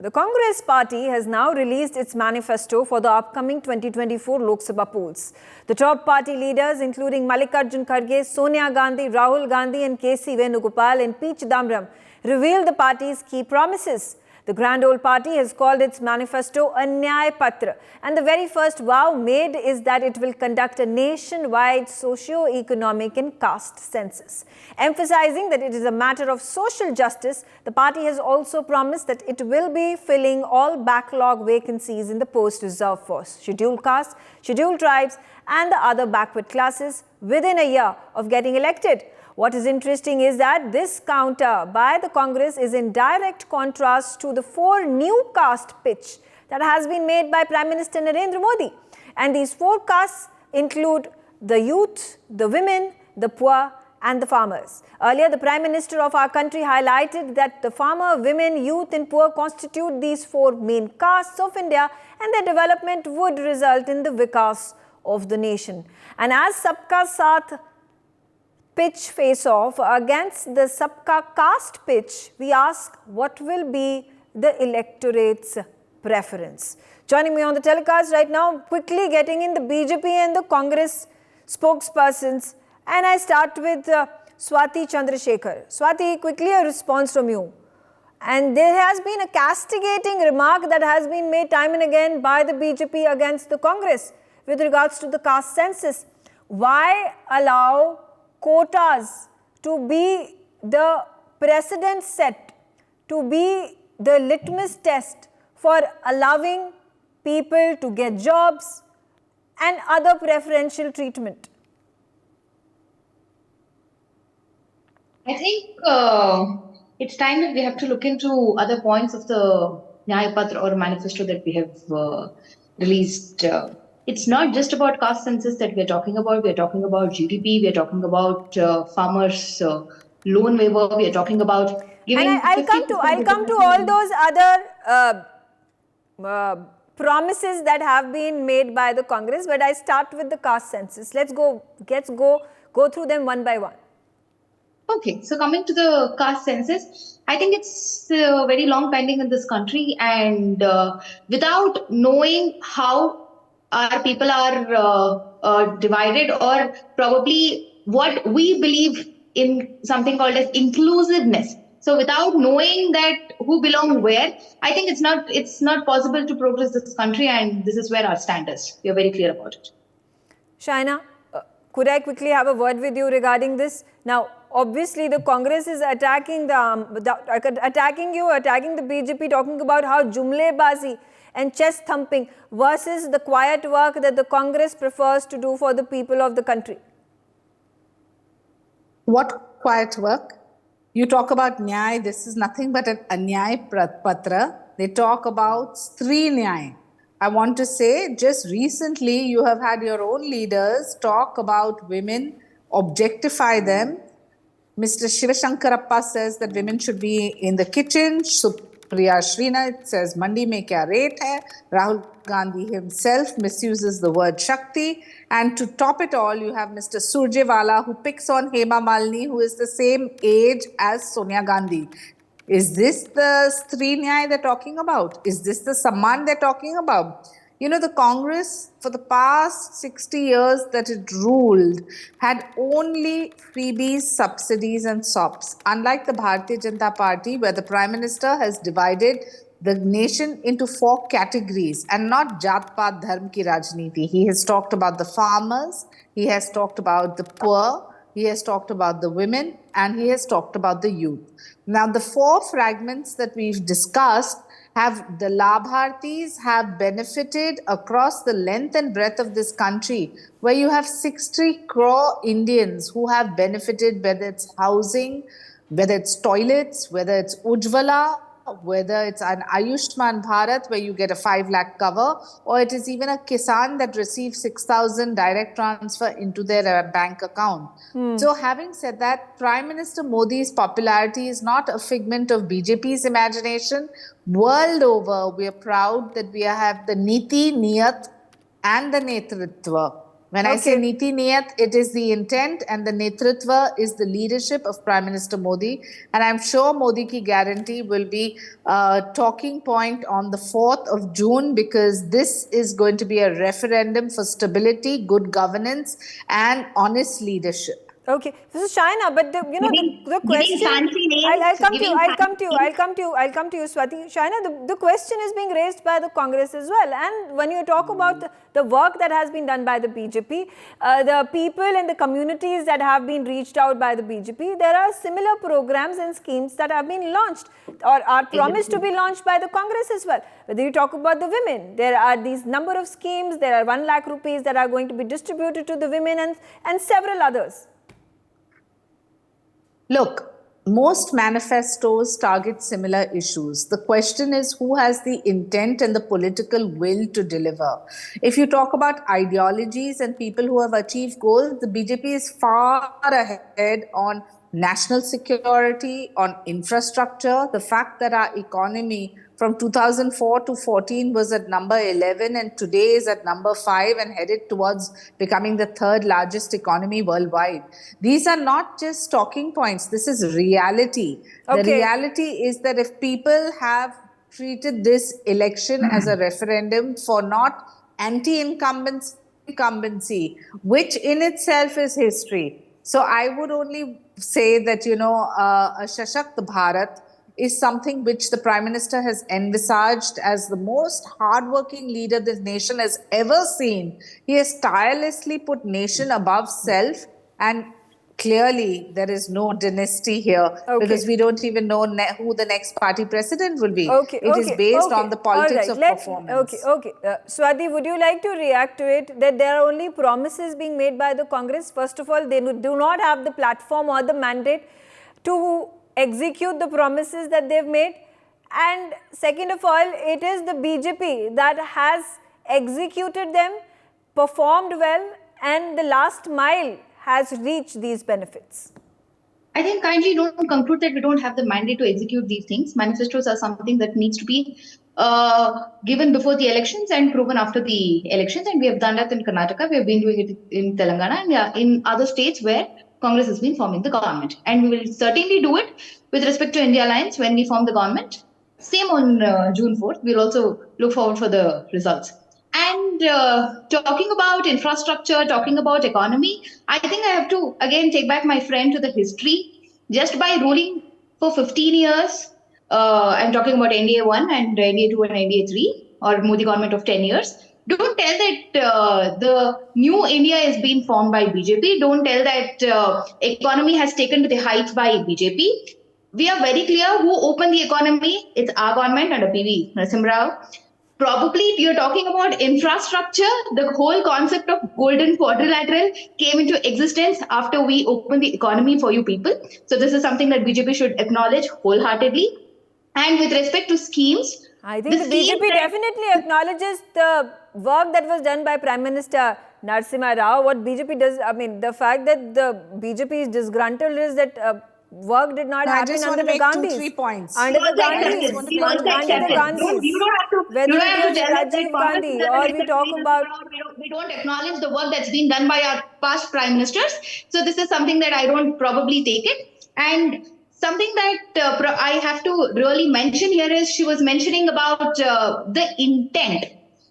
The Congress party has now released its manifesto for the upcoming 2024 Lok Sabha polls. The top party leaders, including Mallikarjun Kharge, Sonia Gandhi, Rahul Gandhi and K.C. Venugopal and P. Chidambaram, revealed the party's key promises. The Grand Old Party has called its manifesto a Nyay Patra, and the very first vow made is that it will conduct a nationwide socio-economic and caste census. Emphasizing that it is a matter of social justice, the party has also promised that it will be filling all backlog vacancies in the post-reserve force, scheduled castes, scheduled tribes and the other backward classes within a year of getting elected. What is interesting is that this counter by the Congress is in direct contrast to the 4 new caste pitch that has been made by Prime Minister Narendra Modi. And these 4 castes include the youth, the women, the poor and the farmers. Earlier, the Prime Minister of our country highlighted that the farmer, women, youth and poor constitute these 4 main castes of India, and their development would result in the vikas of the nation. And as Sabka Saath pitch face-off against the Sabka Caste pitch, we ask what will be the electorate's preference. Joining me on the telecast right now, quickly getting in the BJP and the Congress spokespersons. And I start with Swati Chandrasekhar. Swati, quickly a response from you. And there has been a castigating remark that has been made time and again by the BJP against the Congress with regards to the caste census. Why allow quotas to be the precedent set, to be the litmus test for allowing people to get jobs and other preferential treatment? I think it's time that we have to look into other points of the Nyaya Patra or manifesto that we have released. It's not just about caste census that we're talking about. We're talking about GDP. We're talking about farmers' loan waiver. We're talking about giving. And I'll come to all those other promises that have been made by the Congress. But I start with the caste census. Let's go through them one by one. Okay, so coming to the caste census, I think it's very long pending in this country, and without knowing how our people are divided, or probably what we believe in something called as inclusiveness. So without knowing that who belong where, I think it's not possible to progress this country, and this is where our stand is. We are very clear about it. Shaina, could I quickly have a word with you regarding this? Now, obviously, the Congress is attacking attacking the BJP, talking about how jumlebazi and chest thumping versus the quiet work that the Congress prefers to do for the people of the country. What quiet work? You talk about Nyay, this is nothing but an Anyay Patra. They talk about Stri Nyay. I want to say, just recently you have had your own leaders talk about women, objectify them. Mr. Shivashankarappa says that women should be in the kitchen. Priya Srinath says, Mandi mein kya rate hai? Rahul Gandhi himself misuses the word Shakti. And to top it all, you have Mr. Surjewala, who picks on Hema Malini, who is the same age as Sonia Gandhi. Is this the Stri Nyay they're talking about? Is this the Samman they're talking about? You know, the Congress, for the past 60 years that it ruled, had only freebies, subsidies and SOPs. Unlike the Bharatiya Janata Party, where the Prime Minister has divided the nation into 4 categories, and not Jat Paat Dharm ki Rajniti. He has talked about the farmers, he has talked about the poor, he has talked about the women, and he has talked about the youth. Now, the 4 fragments that we've discussed the Labhartis have benefited across the length and breadth of this country, where you have 60 crore Indians who have benefited, whether it's housing, whether it's toilets, whether it's Ujjwala, whether it's an Ayushman Bharat where you get a 5 lakh cover, or it is even a Kisan that receives 6,000 direct transfer into their bank account. So having said that, Prime Minister Modi's popularity is not a figment of BJP's imagination. World over, we are proud that we have the Niti, Niyat and the Netritva When I say Okay. Niti Niyat, it is the intent, and the Netritva is the leadership of Prime Minister Modi. And I'm sure Modi ki guarantee will be a talking point on the 4th of June, because this is going to be a referendum for stability, good governance, and honest leadership. Okay, this is China, but the Giving question, fancy names, I'll come to you, giving I'll come to you, fancy I'll come to you, Swati. China, the question is being raised by the Congress as well. And when you talk about the work that has been done by the BJP, the people and the communities that have been reached out by the BJP, there are similar programs and schemes that have been launched or are promised to be launched by the Congress as well. Whether you talk about the women, there are these number of schemes, there are 1 lakh rupees that are going to be distributed to the women and several others. Look, most manifestos target similar issues. The question is who has the intent and the political will to deliver. If you talk about ideologies and people who have achieved goals, the BJP is far ahead on national security, on infrastructure. The fact that our economy from 2004 to 14 was at number 11 and today is at number 5 and headed towards becoming the 3rd largest economy worldwide. These are not just talking points. This is reality. Okay. The reality is that if people have treated this election as a referendum for not anti-incumbency, which in itself is history. So I would only say that, a Shashakt Bharat is something which the Prime Minister has envisaged as the most hardworking leader this nation has ever seen. He has tirelessly put nation above self, and clearly there is no dynasty here because we don't even know who the next party president will be. It is based on the politics of performance. Okay. Swati, would you like to react to it that there are only promises being made by the Congress? First of all, they do not have the platform or the mandate to execute the promises that they've made, and second of all, it is the BJP that has executed them, performed well, and the last mile has reached these benefits. I think kindly don't conclude that we don't have the mandate to execute these things. Manifestos are something that needs to be given before the elections and proven after the elections, and we have done that in Karnataka, we have been doing it in Telangana, and in other states where Congress has been forming the government. And we will certainly do it with respect to India Alliance when we form the government. Same on June 4th. We'll also look forward for the results. And talking about infrastructure, talking about economy, I think I have to again take back my friend to the history. Just by ruling for 15 years, I'm talking about NDA 1 and NDA 2 and NDA 3, or Modi government of 10 years. Don't tell that the new India is being formed by BJP. Don't tell that economy has taken to the heights by BJP. We are very clear who opened the economy. It's our government under PV Narasimha Rao. Probably if you're talking about infrastructure, the whole concept of golden quadrilateral came into existence after we opened the economy for you people. So this is something that BJP should acknowledge wholeheartedly. And with respect to schemes, I think the BJP definitely acknowledges the work that was done by Prime Minister Narasimha Rao. What BJP does, the fact that the BJP is disgruntled is that work did not happen under the Gandhis. 2-3 points. Under the Gandhis. Whether it was Rajiv Gandhi or we talk about... We don't acknowledge the work that's been done by our past prime ministers. So this is something that I don't probably take it. And something that I have to really mention here is she was mentioning about the intent.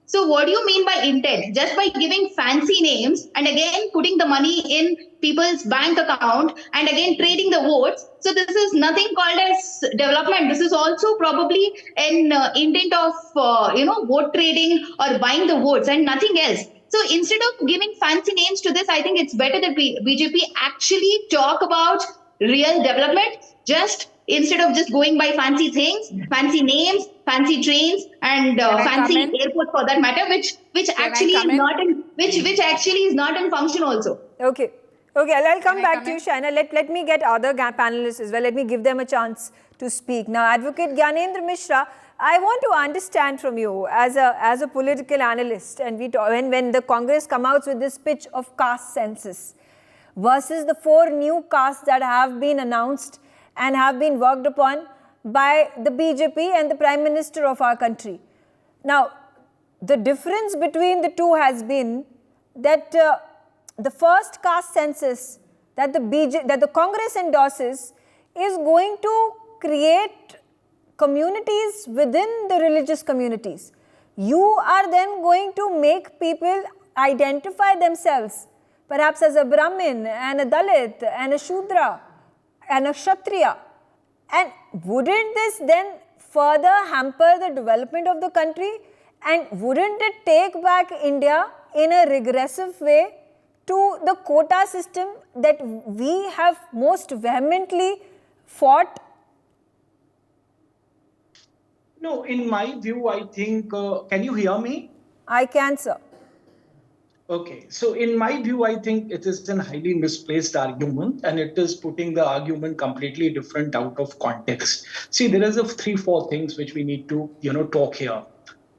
So what do you mean by intent? Just by giving fancy names and again putting the money in people's bank account and again trading the votes. So this is nothing called as development. This is also probably an intent of, vote trading or buying the votes and nothing else. So instead of giving fancy names to this, I think it's better that BJP actually talk about real development, just instead of just going by fancy things, fancy names, fancy trains, and fancy airports for that matter, which actually is not in function also. Okay, I'll come back to you, Shaina. Let me get other panelists as well. Let me give them a chance to speak. Now, Advocate Gyanendra Mishra, I want to understand from you as a political analyst, and when the Congress come out with this pitch of caste census versus the 4 new castes that have been announced and have been worked upon by the BJP and the Prime Minister of our country. Now, the difference between the two has been that the first caste census that the Congress endorses is going to create communities within the religious communities. You are then going to make people identify themselves, perhaps as a Brahmin and a Dalit and a Shudra and a Kshatriya. And wouldn't this then further hamper the development of the country? And wouldn't it take back India in a regressive way to the quota system that we have most vehemently fought? No, in my view, I think, can you hear me? I can, sir. Okay, so in my view, I think it is a highly misplaced argument, and it is putting the argument completely different out of context. See, there is 3-4 things which we need to, talk here.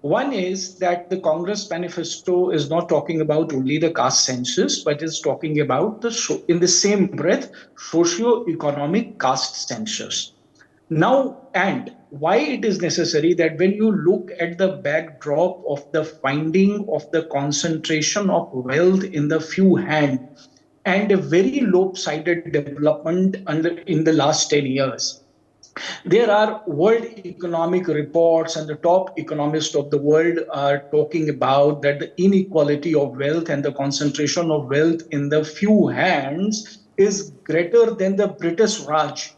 One is that the Congress manifesto is not talking about only the caste census, but is talking about in the same breath, socio-economic caste census. Now, and why it is necessary that when you look at the backdrop of the finding of the concentration of wealth in the few hands and a very lopsided development in the last 10 years, there are world economic reports and the top economists of the world are talking about that the inequality of wealth and the concentration of wealth in the few hands is greater than the British Raj.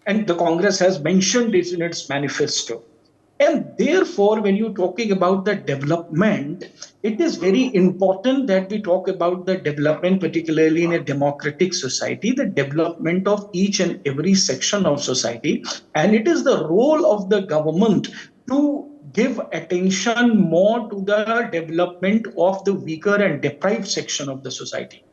And the Congress has mentioned it in its manifesto. And therefore, when you're talking about the development, it is very important that we talk about the development, particularly in a democratic society, the development of each and every section of society. And it is the role of the government to give attention more to the development of the weaker and deprived section of the society.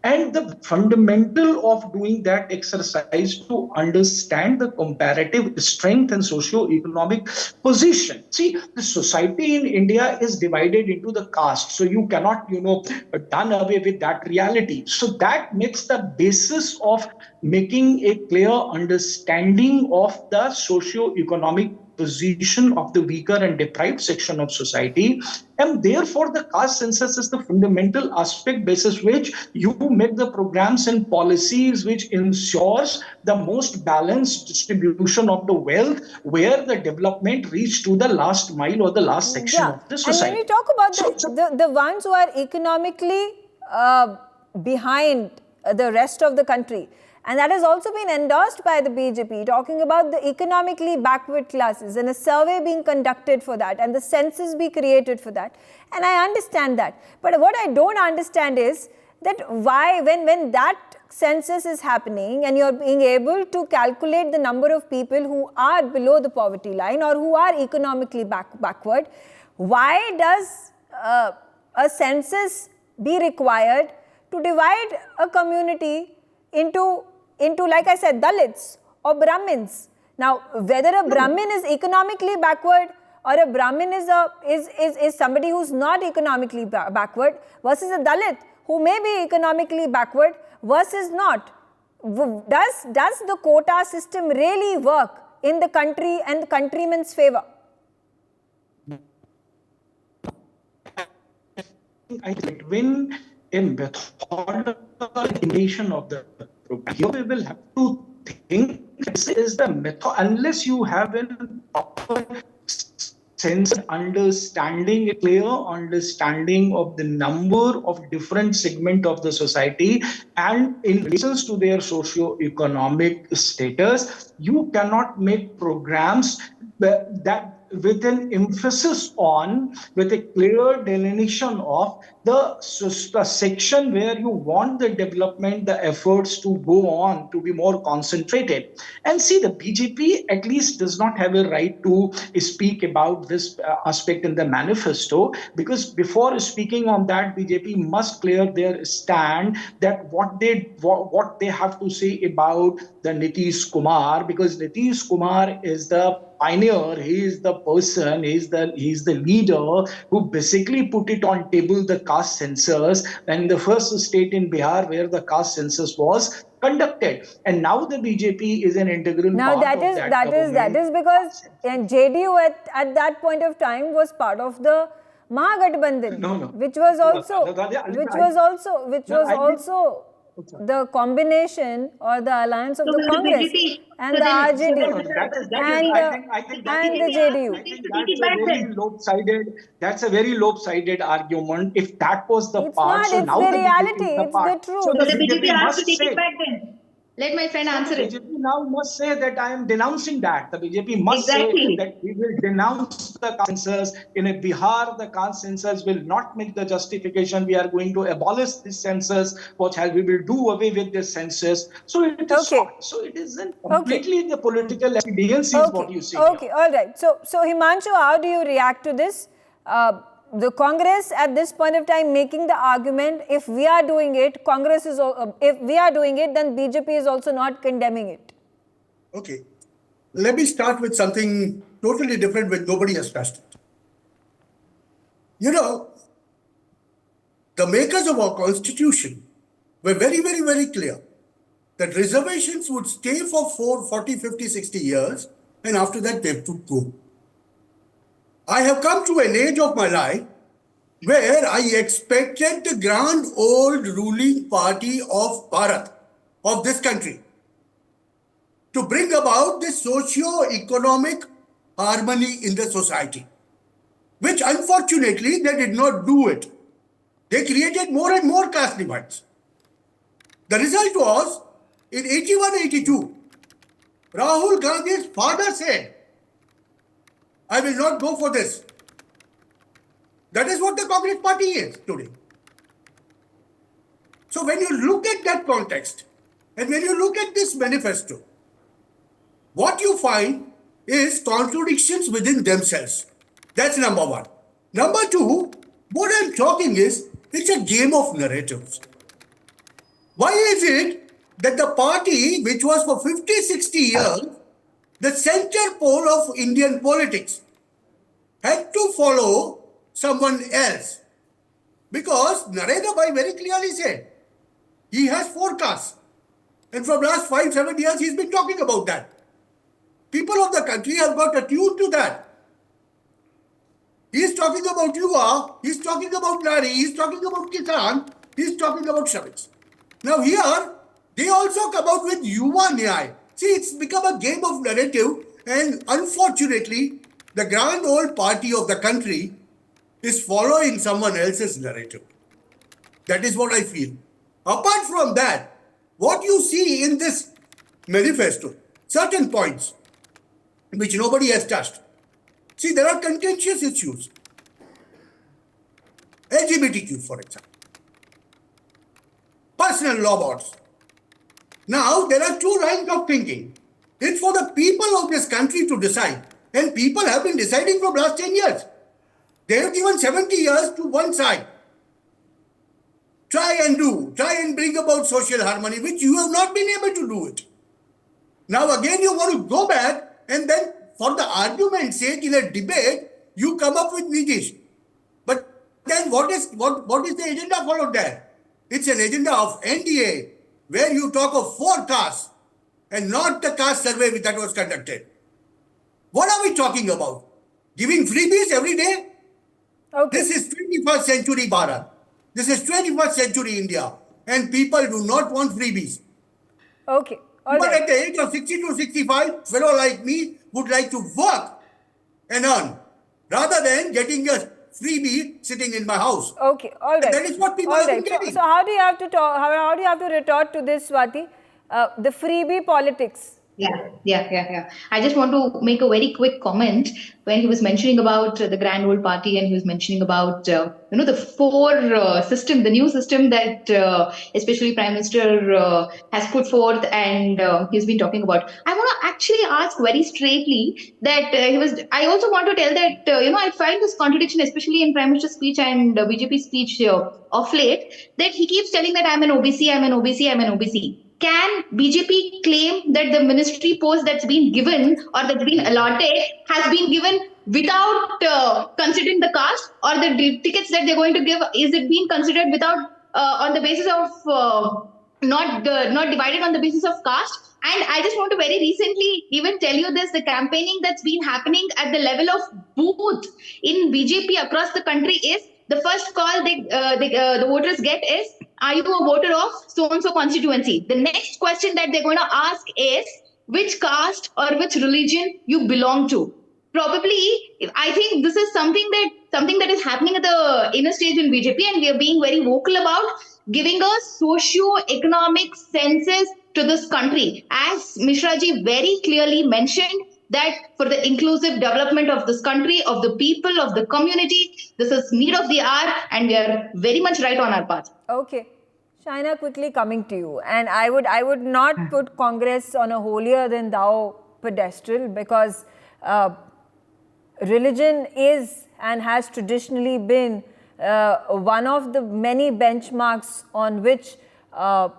And the fundamental of doing that exercise to understand the comparative strength and socio-economic position. See, the society in India is divided into the caste. So you cannot, done away with that reality. So that makes the basis of making a clear understanding of the socio-economic position of the weaker and deprived section of society. And therefore, the caste census is the fundamental aspect basis which you make the programs and policies which ensures the most balanced distribution of the wealth where the development reach to the last mile or the last section of the society. And when we talk about the ones who are economically behind the rest of the country, and that has also been endorsed by the BJP, talking about the economically backward classes and a survey being conducted for that and the census be created for that. And I understand that. But what I don't understand is that why, when that census is happening and you're being able to calculate the number of people who are below the poverty line or who are economically backward, why does a census be required to divide a community into, like I said, Dalits or Brahmins? Now, whether a Brahmin is economically backward or a Brahmin is somebody who's not economically backward versus a Dalit who may be economically backward versus not. Does the quota system really work in the country and the countrymen's favor? I think when a method of the program, here we will have to think this is the method, unless you have a proper sense, understanding, a clear understanding of the number of different segments of the society and in relation to their socio-economic status, you cannot make programs that with an emphasis on, with a clear delineation of the section where you want the development, the efforts to go on to be more concentrated. And see, the BJP at least does not have a right to speak about this aspect in the manifesto, because before speaking on that, BJP must clear their stand that what they have to say about the Nitish Kumar, because Nitish Kumar is the pioneer, he is the person, he is the leader who basically put it on table, the caste census, and the first state in Bihar where the caste census was conducted. And now the BJP is an integral part of that That is because JDU at that point of time was part of the Mahagathbandhan, No, no. which was also the combination or the alliance of So the will the Congress BJP and the RJD No, no, that is, and I think that and is, the JDU. I think that's a very lopsided, argument. If that was the It's part, not, so it's now the the BJP is reality, the it's part. the So truth. So the the BJP BJP has to must take say, it back then. Let my friend answer the it. BJP now must say that I am denouncing that. The BJP must say Exactly. that we will denounce the caste census. In a Bihar, the caste census will not make the justification. We are going to abolish this census. We will do away with this census. So it is Okay. short. So it isn't completely the political expediency is what you say Okay, here. all right. So Himanshu, how do you react to this? The Congress at this point of time making the argument, if we are doing it, Congress is, if we are doing it, then BJP is also not condemning it. Okay. Let me start with something totally different which nobody has touched it. You know, the makers of our constitution were very, very, very clear that reservations would stay for 40, 50, 60 years and after that they would go. I have come to an age of my life where I expected the grand old ruling party of Bharat, of this country, to bring about this socio-economic harmony in the society, which unfortunately they did not do it. They created more and more caste divides. The result was, in 81-82, Rahul Gandhi's father said, I will not go for this. That is what the Congress party is today. So when you look at that context, and when you look at this manifesto, what you find is contradictions within themselves. That's number one. Number two, what I'm talking is, it's a game of narratives. Why is it that the party, which was for 50, 60 years, the center pole of Indian politics, had to follow someone else? Because Narendra Bhai very clearly said, he has forecasts. And from last 5-7 years, he's been talking about that. People of the country have got attuned to that. He's talking about Yuva, he's talking about Nari, he's talking about Kisan, he's talking about Shramiks. Now here, they also come out with Yuva Nyay. See, it's become a game of narrative, and unfortunately, the grand old party of the country is following someone else's narrative. That is what I feel. Apart from that, what you see in this manifesto, certain points which nobody has touched. See, there are contentious issues. LGBTQ, for example. Personal law boards. Now, there are two lines of thinking. It's for the people of this country to decide. And people have been deciding for the last 10 years. They have given 70 years to one side. Try and bring about social harmony, which you have not been able to do it. Now again you want to go back, and then for the argument's sake in a debate, you come up with Nitish. But then what is the agenda followed there? It's an agenda of NDA, where you talk of 4 castes and not the caste survey that was conducted. What are we talking about? Giving freebies every day? Okay. This is 21st century Bharat. This is 21st century India. And people do not want freebies. Okay. All But right. at the age of 60 to 65, fellow like me would like to work and earn rather than getting a freebie sitting in my house. Okay, all right. And that is what people All have been right. getting. So how do you have to talk? How do you have to retort to this, Swati? The freebie politics. Yeah. I just want to make a very quick comment when he was mentioning about the grand old party, and he was mentioning about the 4 system, the new system that especially Prime Minister has put forth, and he's been talking about. I want to actually ask very straightly that I also want to tell that I find this contradiction, especially in Prime Minister's speech and BJP speech of late, that he keeps telling that I'm an OBC, I'm an OBC, I'm an OBC. Can BJP claim that the ministry post that's been given or that's been allotted has been given without considering the caste, or the tickets that they're going to give, is it being considered without on the basis of not divided on the basis of caste. And I just want to very recently even tell you this: the campaigning that's been happening at the level of booth in BJP across the country is the first call the voters get is, "Are you a voter of so and so constituency?" The next question that they're going to ask is, which caste or which religion you belong to. Probably, I think this is something that is happening at the inner stage in BJP, and we are being very vocal about giving a socio-economic census to this country. As Mishra ji very clearly mentioned, that for the inclusive development of this country, of the people, of the community, this is need of the hour, and we are very much right on our path. Okay. Shaina, quickly coming to you. And I would not put Congress on a holier than thou pedestal, because religion is and has traditionally been one of the many benchmarks on which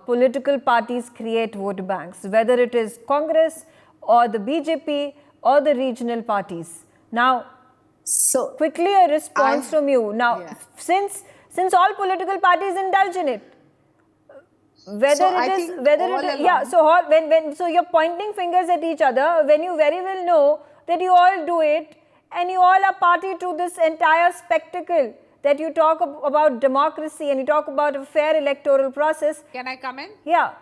political parties create vote banks, whether it is Congress or the BJP or the regional parties. Now, So quickly a response from you. Now, yeah. since all political parties indulge in it, whether So I it is think whether all it is, along- yeah, so when so you're pointing fingers at each other when you very well know that you all do it and you all are party to this entire spectacle, that you talk about democracy and you talk about a fair electoral process. can I come in? Yeah.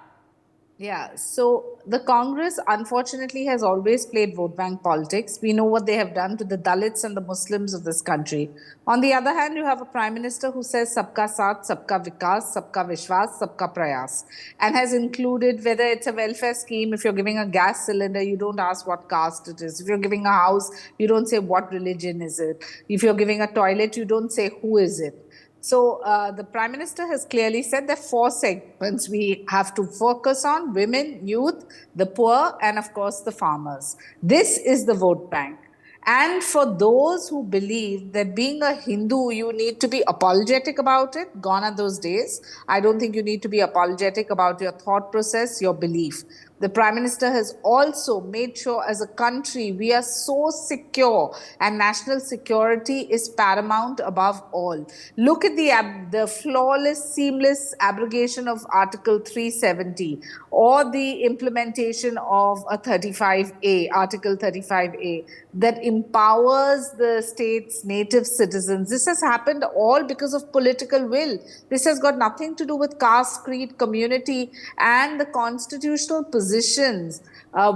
Yeah, so the Congress unfortunately has always played vote bank politics. We know what they have done to the Dalits and the Muslims of this country. On the other hand, you have a prime minister who says sabka saath, sabka vikas, sabka vishwas, sabka prayas, and has included whether it's a welfare scheme. If you're giving a gas cylinder, you don't ask what caste it is. If you're giving a house, you don't say what religion is it. If you're giving a toilet, you don't say who is it. So the Prime Minister has clearly said that 4 segments we have to focus on: women, youth, the poor, and of course the farmers. This is the vote bank. And for those who believe that being a Hindu, you need to be apologetic about it, gone are those days. I don't think you need to be apologetic about your thought process, your belief. The Prime Minister has also made sure as a country we are so secure, and national security is paramount above all. Look at the flawless, seamless abrogation of Article 370, or the implementation of a 35A, Article 35A, that empowers the state's native citizens. This has happened all because of political will. This has got nothing to do with caste, creed, community, and the constitutional positions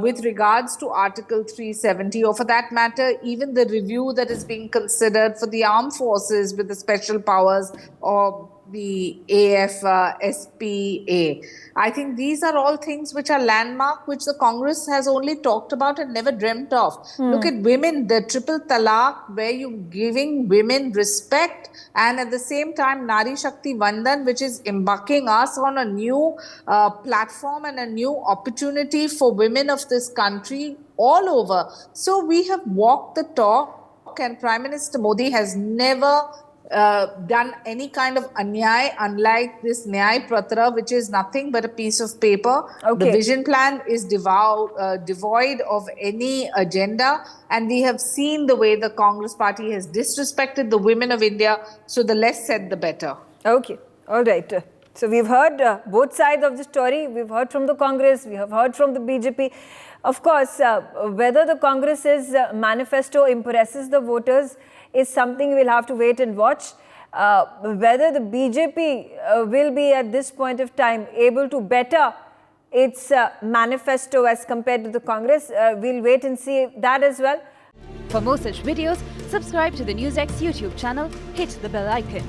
with regards to Article 370, or for that matter, even the review that is being considered for the armed forces with the special powers or the AFSPA. I think these are all things which are landmark, which the Congress has only talked about and never dreamt of. Look at women, the triple talaq, where you're giving women respect, and at the same time Nari Shakti Vandan, which is embarking us on a new platform and a new opportunity for women of this country all over. So we have walked the talk, and Prime Minister Modi has never done any kind of anyay, unlike this Nyay Patra, which is nothing but a piece of paper. Okay. The vision plan is devoid of any agenda, and we have seen the way the Congress party has disrespected the women of India. So the less said, the better. Okay, all right. So we've heard both sides of the story. We've heard from the Congress, we have heard from the BJP. Of course, whether the Congress's manifesto impresses the voters is something we'll have to wait and watch. Whether the BJP will be at this point of time able to better its manifesto as compared to the Congress, we'll wait and see that as well. For more such videos, subscribe to the NewsX YouTube channel, hit the bell icon.